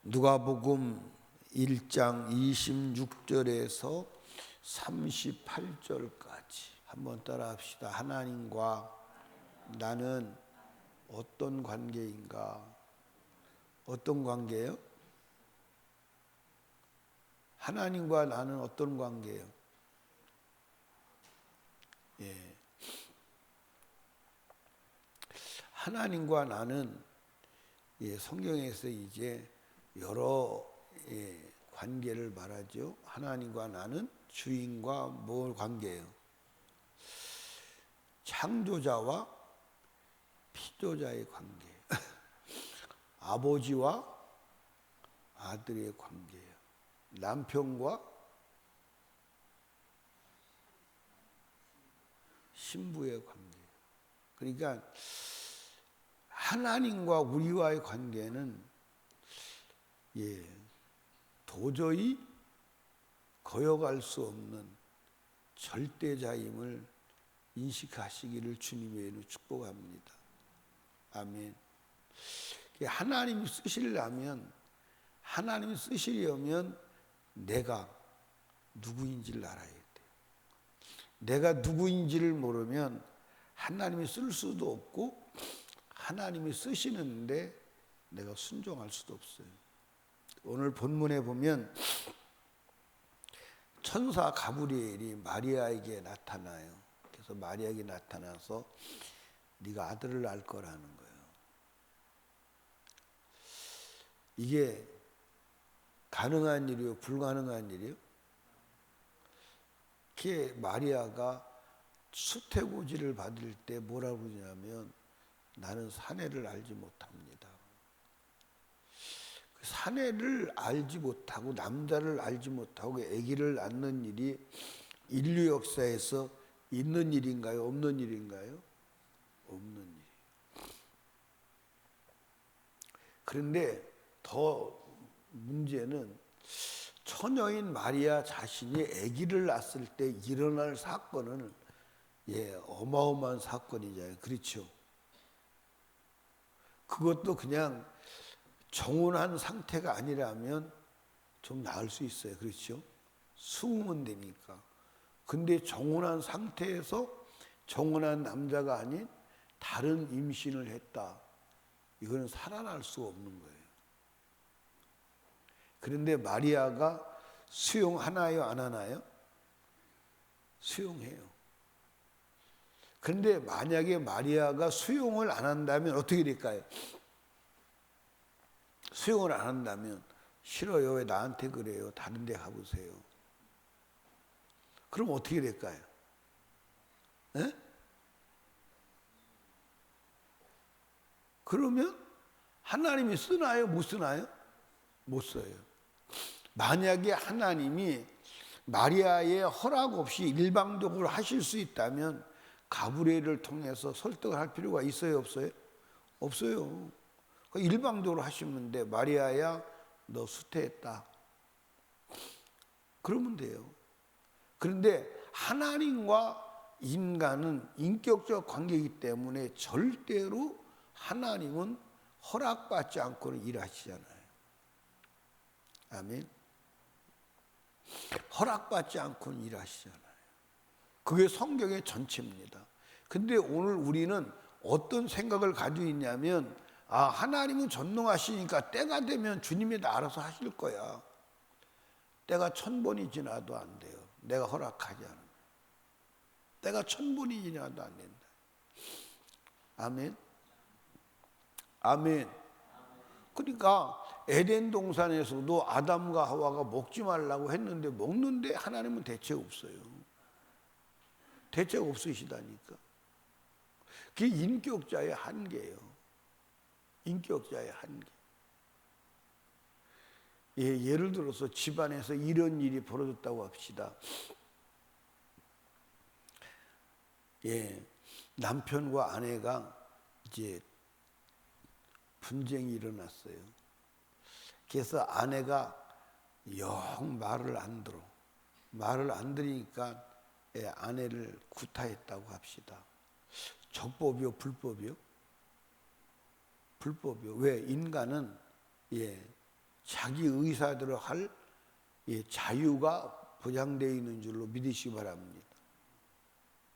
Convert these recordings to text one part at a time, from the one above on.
누가복음 1장 26절에서 38절까지 한번 따라합시다. 하나님과 나는 어떤 관계인가? 어떤 관계예요? 하나님과 나는 어떤 관계예요? 예. 하나님과 나는 성경에서 이제 여러 관계를 말하죠. 하나님과 나는 주인과 뭘 관계예요? 창조자와 피조자의 관계. 아버지와 아들의 관계예요. 남편과 신부의 관계예요. 그러니까 하나님과 우리와의 관계는 도저히 거역할 수 없는 절대자임을 인식하시기를 주님의 이름으로 축복합니다. 아멘. 하나님이 쓰시려면 내가 누구인지를 알아야 돼요. 내가 누구인지를 모르면 하나님이 쓸 수도 없고 하나님이 쓰시는데 내가 순종할 수도 없어요. 오늘 본문에 보면 천사 가브리엘이 마리아에게 나타나요. 그래서 마리아에게 나타나서 네가 아들을 낳을 거라는 거예요. 이게 가능한 일이요, 불가능한 일이요? 그게 마리아가 수태고지를 받을 때 뭐라고 그러냐면 나는 사내를 알지 못합니다. 사내를 알지 못하고 남자를 알지 못하고 아기를 낳는 일이 인류 역사에서 있는 일인가요? 없는 일인가요? 없는 일. 그런데 더 문제는 처녀인 마리아 자신이 아기를 낳았을 때 일어날 사건은 어마어마한 사건이잖아요. 그렇죠? 그것도 그냥 정혼한 상태가 아니라면 좀 나을 수 있어요. 그렇죠? 수긍은 되니까. 근데 정혼한 상태에서 정혼한 남자가 아닌 다른 임신을 했다. 이거는 살아날 수 없는 거예요. 그런데 마리아가 수용하나요? 안 하나요? 수용해요. 그런데 만약에 마리아가 수용을 안 한다면 어떻게 될까요? 수용을 안 한다면 싫어요. 왜 나한테 그래요? 다른 데 가보세요. 그럼 어떻게 될까요? 에? 그러면 하나님이 쓰나요? 못 쓰나요? 못 써요. 만약에 하나님이 마리아의 허락 없이 일방적으로 하실 수 있다면 가브리엘을 통해서 설득을 할 필요가 있어요? 없어요? 없어요. 일방적으로 하시면 돼. 마리아야 너 수태했다. 그러면 돼요. 그런데 하나님과 인간은 인격적 관계이기 때문에 절대로 하나님은 허락받지 않고는 일하시잖아요. 아멘. 허락받지 않고는 일하시잖아요. 그게 성경의 전체입니다. 근데 오늘 우리는 어떤 생각을 가지고 있냐면 하나님은 전능하시니까 때가 되면 주님이 다 알아서 하실 거야. 때가 1000번이 지나도 안 돼요. 내가 허락하지 않으면. 때가 1000번이 지나도 안 된다. 아멘. 아멘. 그러니까 에덴 동산에서도 아담과 하와가 먹지 말라고 했는데 먹는데 하나님은 대책 없어요. 대책 없으시다니까. 그게 인격자의 한계예요. 인격자의 한계. 예를 들어서 집안에서 이런 일이 벌어졌다고 합시다. 남편과 아내가 이제 분쟁이 일어났어요. 그래서 아내가 영 말을 안 들어. 말을 안 들으니까 아내를 구타했다고 합시다. 적법이요, 불법이요? 불법이요. 왜? 인간은 자기 의사대로 할 자유가 보장되어 있는 줄로 믿으시기 바랍니다.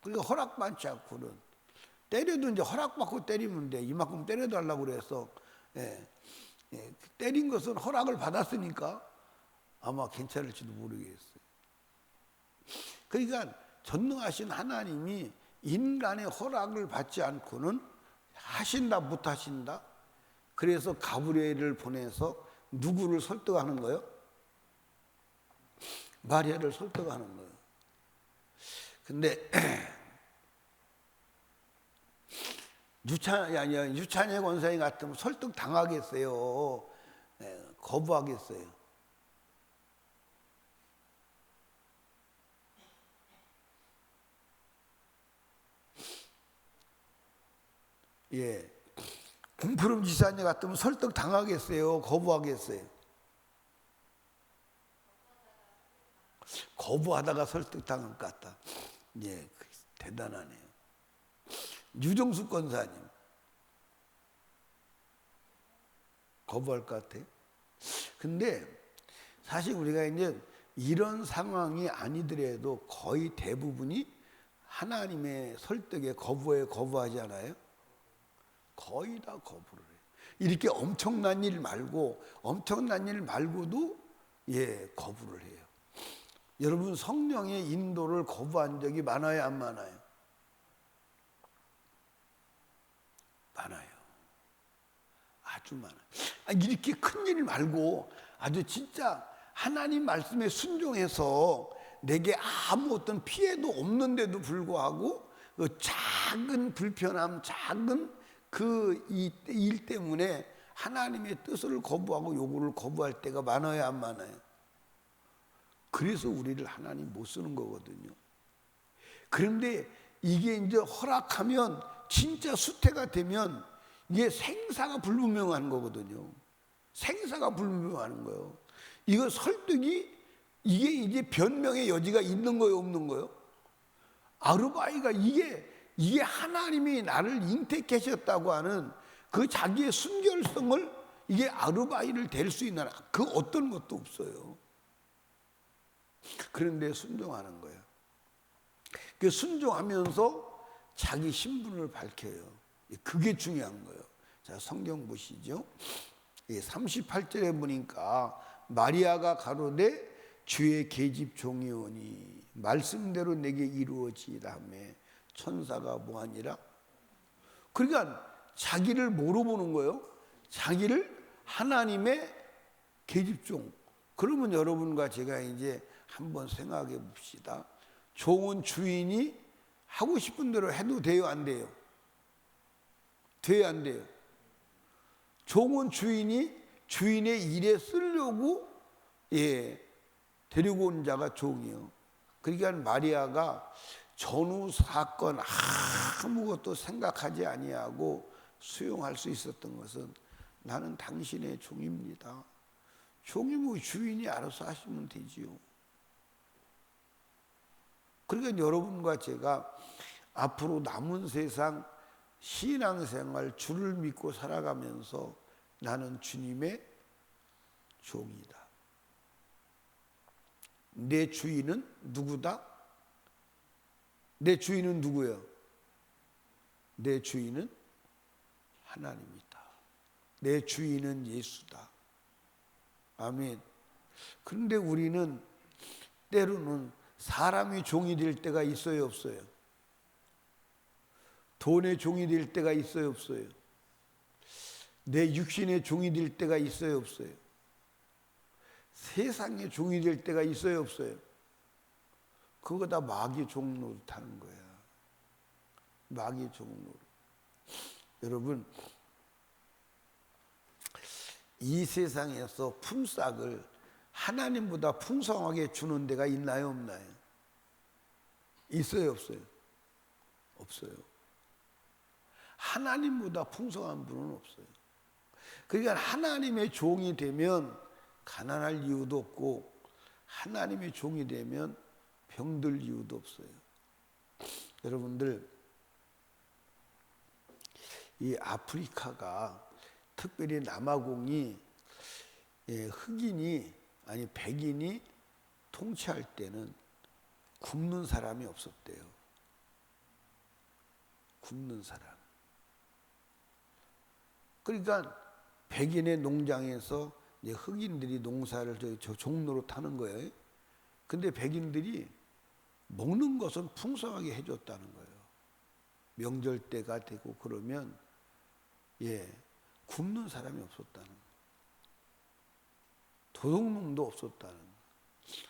그러니까 허락받지 않고는, 때려도 이제 허락받고 때리면 돼. 이만큼 때려달라고 그래서 때린 것은 허락을 받았으니까 아마 괜찮을지도 모르겠어요. 그러니까 전능하신 하나님이 인간의 허락을 받지 않고는 하신다 못하신다. 그래서 가브리엘을 보내서 누구를 설득하는 거예요? 마리아를 설득하는 거예요. 근데 유찬의 권사님 같으면 설득 당하겠어요? 거부하겠어요? 김푸름 지사님 같으면 설득 당하겠어요? 거부하겠어요? 거부하다가 설득 당할 것 같다. 대단하네요. 유정숙 권사님 거부할 것 같아요. 근데 사실 우리가 이제 이런 상황이 아니더라도 거의 대부분이 하나님의 설득에 거부하지 않아요? 거의 다 거부를 해요. 이렇게 엄청난 일 말고도 거부를 해요. 여러분, 성령의 인도를 거부한 적이 많아요, 안 많아요? 많아요. 아주 많아요. 이렇게 큰 일 말고 아주 진짜 하나님 말씀에 순종해서 내게 아무 어떤 피해도 없는데도 불구하고 그 작은 불편함, 작은 그 일 때문에 하나님의 뜻을 거부하고 요구를 거부할 때가 많아요, 안 많아요? 그래서 우리를 하나님 못 쓰는 거거든요. 그런데 이게 이제 허락하면 진짜 수태가 되면 이게 생사가 불분명한 거거든요. 생사가 불분명한 거예요. 이거 설득이 이게 이제 변명의 여지가 있는 거예요, 없는 거예요? 아르바이가 이게 하나님이 나를 잉태케셨다고 하는 그 자기의 순결성을 이게 아르바이를 될 수 있는 그 어떤 것도 없어요. 그런데 순종하는 거예요. 그 순종하면서 자기 신분을 밝혀요. 그게 중요한 거예요. 자, 성경 보시죠. 38절에 보니까 마리아가 가로되 주의 계집 종이오니 말씀대로 내게 이루어지라며 천사가 뭐하니라? 그러니까 자기를 뭐로 보는 거예요? 자기를 하나님의 계집종. 그러면 여러분과 제가 이제 한번 생각해 봅시다. 종은 주인이 하고 싶은 대로 해도 돼요, 안 돼요? 돼요, 안 돼요? 종은 주인의 일에 쓰려고 데리고 온 자가 종이요. 그러니까 마리아가 전후 사건 아무것도 생각하지 아니하고 수용할 수 있었던 것은 나는 당신의 종입니다. 종이 뭐 주인이 알아서 하시면 되지요. 그러니까 여러분과 제가 앞으로 남은 세상 신앙생활 주를 믿고 살아가면서 나는 주님의 종이다. 내 주인은 누구다? 내 주인은 누구예요? 내 주인은 하나님이다. 내 주인은 예수다. 아멘. 그런데 우리는 때로는 사람이 종이 될 때가 있어요, 없어요? 돈의 종이 될 때가 있어요, 없어요? 내 육신의 종이 될 때가 있어요, 없어요? 세상의 종이 될 때가 있어요, 없어요? 그거 다 마귀의 종노릇 하는 거야. 마귀의 종노릇. 여러분, 이 세상에서 품삯을 하나님보다 풍성하게 주는 데가 있나요, 없나요? 있어요, 없어요? 없어요. 하나님보다 풍성한 분은 없어요. 그러니까 하나님의 종이 되면 가난할 이유도 없고 하나님의 종이 되면 병들 이유도 없어요. 여러분들, 이 아프리카가 특별히 남아공이 흑인이 아니 백인이 통치할 때는 굶는 사람이 없었대요. 굶는 사람. 그러니까 백인의 농장에서 이제 흑인들이 농사를 저 종로로 타는 거예요. 근데 백인들이 먹는 것은 풍성하게 해줬다는 거예요. 명절 때가 되고 그러면 굶는 사람이 없었다는 거예요. 도둑놈도 없었다는 거예요.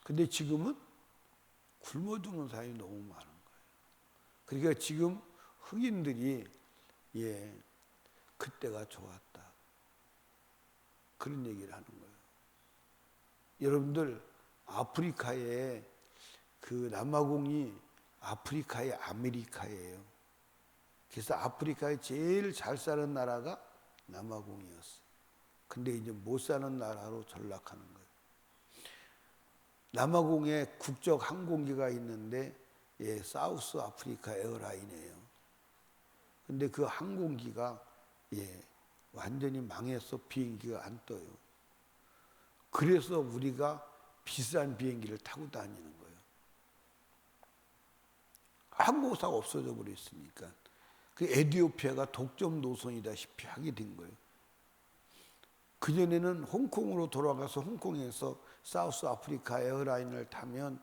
근데 지금은 굶어 죽는 사람이 너무 많은 거예요. 그러니까 지금 흑인들이 그때가 좋았다. 그런 얘기를 하는 거예요. 여러분들 아프리카에 그 남아공이 아프리카의 아메리카예요. 그래서 아프리카에 제일 잘 사는 나라가 남아공이었어요. 근데 이제 못 사는 나라로 전락하는 거예요. 남아공에 국적 항공기가 있는데 사우스 아프리카 에어라인이에요. 근데 그 항공기가 완전히 망해서 비행기가 안 떠요. 그래서 우리가 비싼 비행기를 타고 다니는 거예요. 항공사가 없어져 버렸으니까. 그 에티오피아가 독점 노선이다시피 하게 된 거예요. 그전에는 홍콩으로 돌아가서 홍콩에서 사우스 아프리카 에어라인을 타면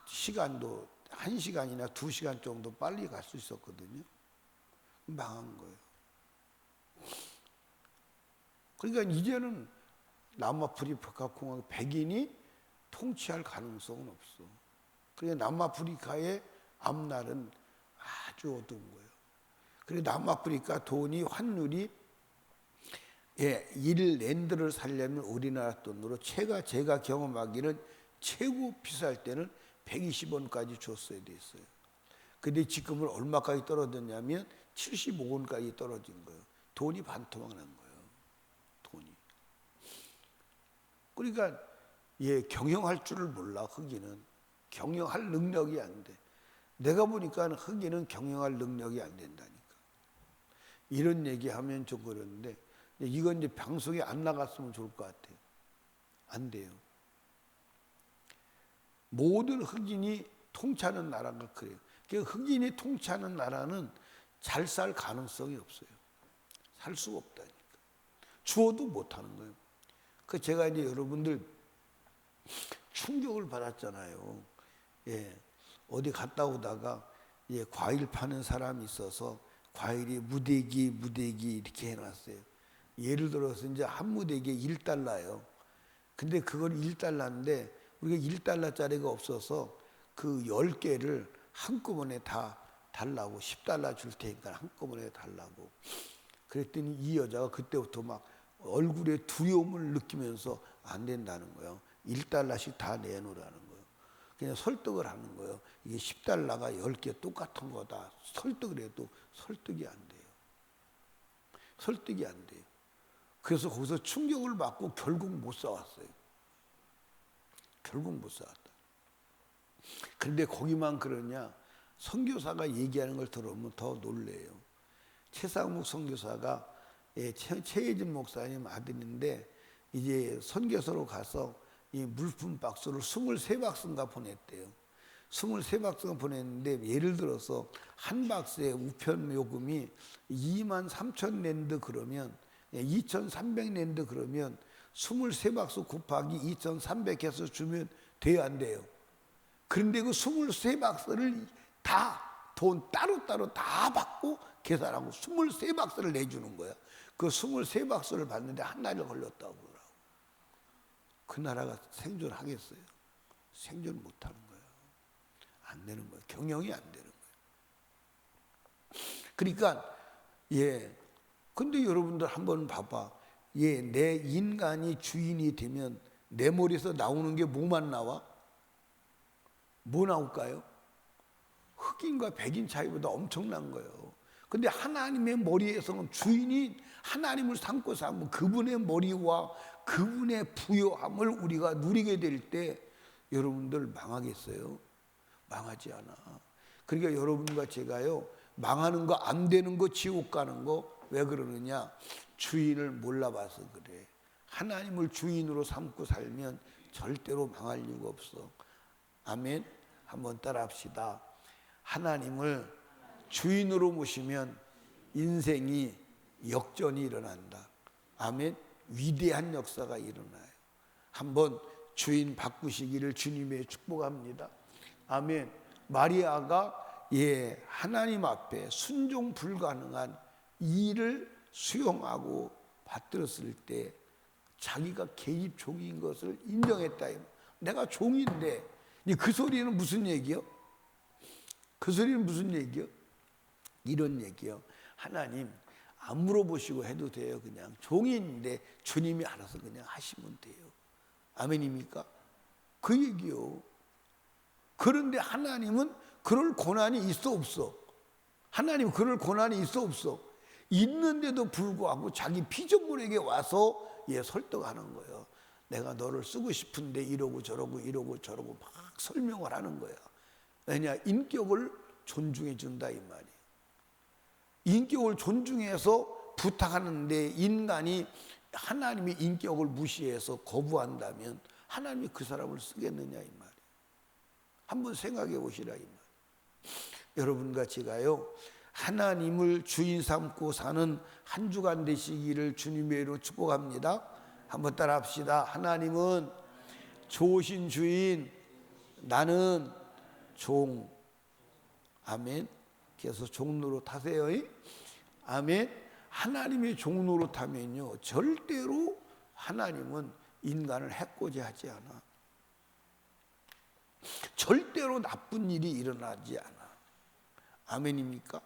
시간도 1시간이나 2시간 정도 빨리 갈 수 있었거든요. 망한 거예요. 그러니까 이제는 남아프리카 공화국 백인이 통치할 가능성은 없어. 그러니까 남아프리카의 앞날은 아주 어두운 거예요. 그리고 남아프리카 돈이 환율이 1랜드를 살려면 우리나라 돈으로 제가 경험하기는 최고 비쌀 때는 120원까지 줬어야 됐어요. 근데 지금은 얼마까지 떨어졌냐면 75원까지 떨어진 거예요. 돈이 반토막 난 거예요. 돈이. 그러니까 경영할 줄을 몰라. 흑인은 경영할 능력이 안 돼. 내가 보니까 흑인은 경영할 능력이 안 된다니까. 이런 얘기하면 좀 그러는데 이건 이제 방송에 안 나갔으면 좋을 것 같아요. 안 돼요. 모든 흑인이 통치하는 나라가 그래요. 그러니까 흑인이 통치하는 나라는 잘 살 가능성이 없어요. 살 수가 없다니까. 주어도 못하는 거예요. 그 제가 이제 여러분들 충격을 받았잖아요. 어디 갔다 오다가 과일 파는 사람이 있어서 과일이 무대기 이렇게 해놨어요. 예를 들어서 이제 한 무대기에 1달러예요. 근데 그걸 1달러인데 우리가 1달러짜리가 없어서 그 10개를 한꺼번에 다 달라고 10달러 줄 테니까 한꺼번에 달라고. 그랬더니 이 여자가 그때부터 막 얼굴에 두려움을 느끼면서 안 된다는 거예요. 1달러씩 다 내놓으라는 거예요. 그냥 설득을 하는 거예요. 이게 10달러가 10개 똑같은 거다. 설득을 해도 설득이 안 돼요. 설득이 안 돼요. 그래서 거기서 충격을 받고 결국 못 사왔어요. 결국 못 사왔다. 그런데 거기만 그러냐? 선교사가 얘기하는 걸 들어보면 더 놀래요. 최상묵 선교사가 최혜진 목사님 아들인데 이제 선교사로 가서 이 물품 박스를 23박스인가 보냈대요. 23박스가 보냈는데 예를 들어서 한 박스의 우편 요금이 23,000랜드 그러면 2,300랜드 그러면 23박스 곱하기 2,300 해서 주면 돼요, 안 돼요? 그런데 그 23박스를 다 돈 따로따로 다 받고 계산하고 23박스를 내주는 거야. 그 23박스를 받는데 한 달이 걸렸다고 그러더라고. 그 나라가 생존하겠어요? 생존 못하는 거예요. 안 되는 거예요. 경영이 안 되는 거예요. 그러니까 근데 여러분들 한번 봐봐. 내 인간이 주인이 되면 내 머리에서 나오는 게 뭐만 나와? 뭐 나올까요? 흑인과 백인 차이보다 엄청난 거예요. 근데 하나님의 머리에서는 주인이 하나님을 삼고 살면 그분의 머리와 그분의 부요함을 우리가 누리게 될 때 여러분들 망하겠어요? 망하지 않아. 그러니까 여러분과 제가요, 망하는 거, 안 되는 거, 지옥 가는 거 왜 그러느냐? 주인을 몰라봐서 그래. 하나님을 주인으로 삼고 살면 절대로 망할 이유가 없어. 아멘. 한번 따라 합시다. 하나님을 주인으로 모시면 인생이 역전이 일어난다. 아멘. 위대한 역사가 일어나요. 한번 주인 바꾸시기를 주님의 축복합니다. 아멘. 마리아가 하나님 앞에 순종 불가능한 일을 수용하고 받들었을 때 자기가 계집 종인 것을 인정했다. 내가 종인데. 그 소리는 무슨 얘기요? 그 소리는 무슨 얘기요? 이런 얘기요. 하나님 안 물어보시고 해도 돼요. 그냥 종인데 주님이 알아서 그냥 하시면 돼요. 아멘입니까? 그 얘기요. 그런데 하나님은 그럴 권한이 있어 없어? 하나님 그럴 권한이 있어 없어? 있는데도 불구하고 자기 피조물에게 와서 설득하는 거예요. 내가 너를 쓰고 싶은데 이러고 저러고 막 설명을 하는 거야. 왜냐? 인격을 존중해 준다 이 말이에요. 인격을 존중해서 부탁하는데 인간이 하나님의 인격을 무시해서 거부한다면 하나님이 그 사람을 쓰겠느냐 이 말이에요. 한번 생각해 보시라 이 말이에요. 여러분과 제가요 하나님을 주인 삼고 사는 한 주간 되시기를 주님의 이름으로 축복합니다. 한번 따라 합시다. 하나님은 좋으신 주인, 나는 종. 아멘. 그래서 종로로 타세요. 아멘. 하나님의 종로로 타면요 절대로 하나님은 인간을 해코지 하지 않아. 절대로 나쁜 일이 일어나지 않아. 아멘입니까?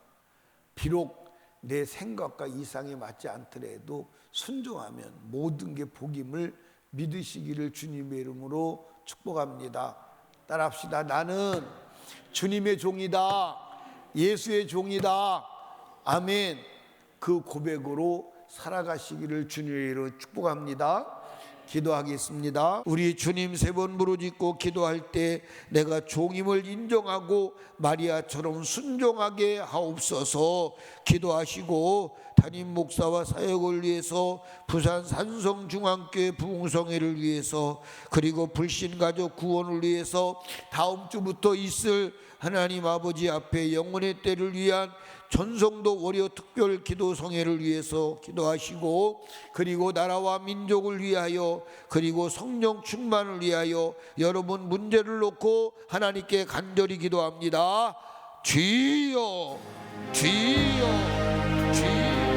비록 내 생각과 이상이 맞지 않더라도 순종하면 모든 게 복임을 믿으시기를 주님의 이름으로 축복합니다. 따라합시다. 나는 주님의 종이다. 예수의 종이다. 아멘. 그 고백으로 살아가시기를 주님의 이름으로 축복합니다. 기도하겠습니다. 우리 주님 세 번 부르짖고 기도할 때 내가 종임을 인정하고 마리아처럼 순종하게 하옵소서. 기도하시고 담임 목사와 사역을 위해서 부산 산성중앙교회 부흥성회를 위해서 그리고 불신가족 구원을 위해서 다음 주부터 있을 하나님 아버지 앞에 영혼의 때를 위한 전성도 월요 특별 기도 성회를 위해서 기도하시고 그리고 나라와 민족을 위하여 그리고 성령 충만을 위하여 여러분 문제를 놓고 하나님께 간절히 기도합니다. 주여 주여 주여